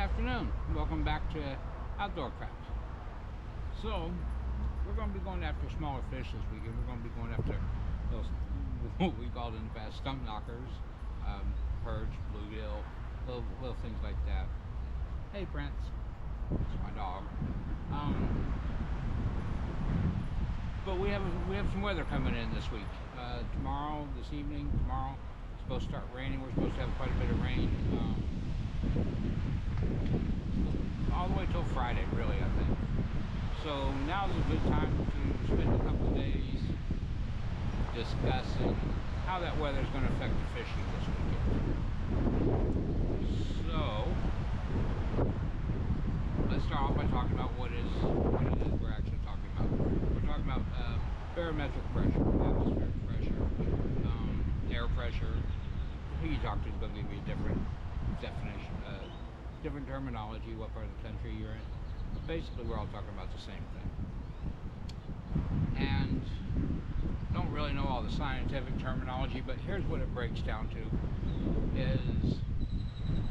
afternoon. Welcome back to Outdoor Craft. So, we're going to be going after smaller fish this weekend. We're going to be going after those, what we called in the past, stump knockers, perch, bluegill, little things like that. Hey, Prince. It's my dog. But we have some weather coming in this week. Tomorrow, it's supposed to start raining. We're supposed to have quite a bit of rain. All the way till Friday, really, I think. So now's a good time to spend a couple of days discussing how that weather is going to affect the fishing this weekend. So let's start off by talking about what it is we're actually talking about. We're talking about barometric pressure, atmospheric pressure, air pressure. Who you talk to is going to give you a different definition, different terminology, what part of the country you're in. But basically, we're all talking about the same thing. And don't really know all the scientific terminology, but here's what it breaks down to: is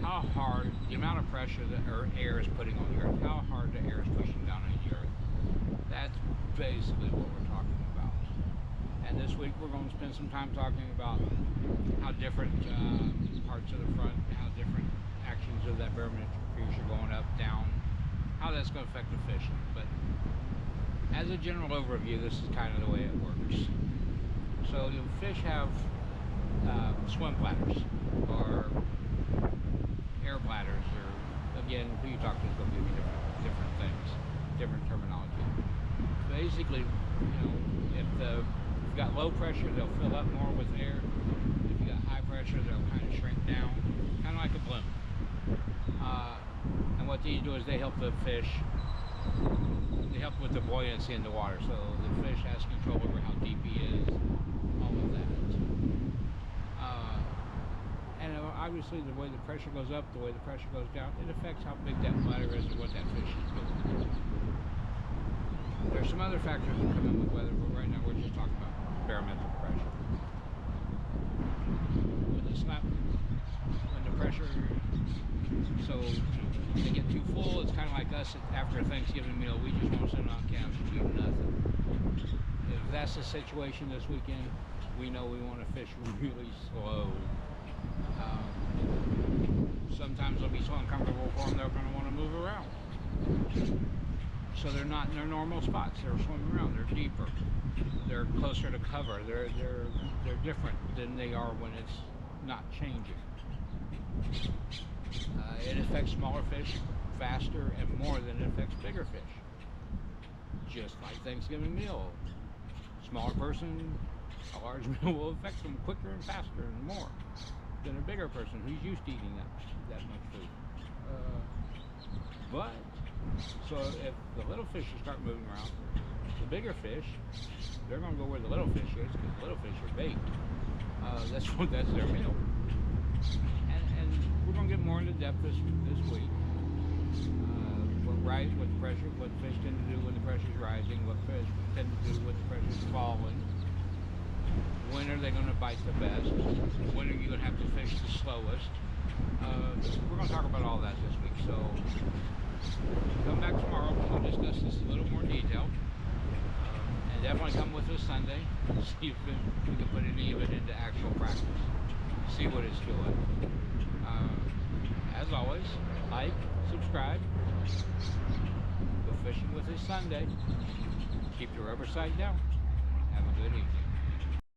how hard the amount of pressure that air is putting on the earth, how hard the air is pushing down on the earth. That's basically what we're talking about. And this week we're going to spend some time talking about how different parts of the front, how different actions of that barometric pressure going up, down, how that's going to affect the fishing. But as a general overview, this is kind of the way it works. So the fish have swim bladders or air bladders, or again, who you talk to is going to give you different things, different terminology. Basically, if you've got low pressure, they'll fill up more with air. If you got high pressure, they'll kind of shrink down, kind of like a balloon. And what these do is they help the fish. They help with the buoyancy in the water, so the fish has control over how deep he is, all of that. And obviously, the way the pressure goes up, the way the pressure goes down, it affects how big that bladder is or what that fish is doing. There's some other factors that come in with weather, but right now we're just talking about barometric pressure. When the pressure, so they get too full, it's kind of like us after a Thanksgiving meal. We just want to sit on the couch and eat nothing. If that's the situation this weekend, we know we want to fish really slow. Sometimes they'll be so uncomfortable for them, they're going to want to move around. So they're not in their normal spots. They're swimming around. They're deeper. They're closer to cover. They're different than they are when it's not changing. It affects smaller fish faster and more than it affects bigger fish. Just like Thanksgiving meal. Smaller person, a large meal will affect them quicker and faster and more than a bigger person who's used to eating that much food. So if the little fish start moving around, the bigger fish, they're going to go where the little fish is, because the little fish are bait. That's their meal. And we're going to get more into depth this week. What the pressure, what fish tend to do when the pressure is rising, what fish tend to do when the pressure is falling. When are they going to bite the best? When are you going to have to fish the slowest? We're going to talk about all that this week. So come back tomorrow. We'll discuss this in a little more detail. And definitely come with us Sunday. See if we can put any of it into actual practice. See what it's doing. As always, like, subscribe. Go fishing with us Sunday. Keep the rubber side down. Have a good evening.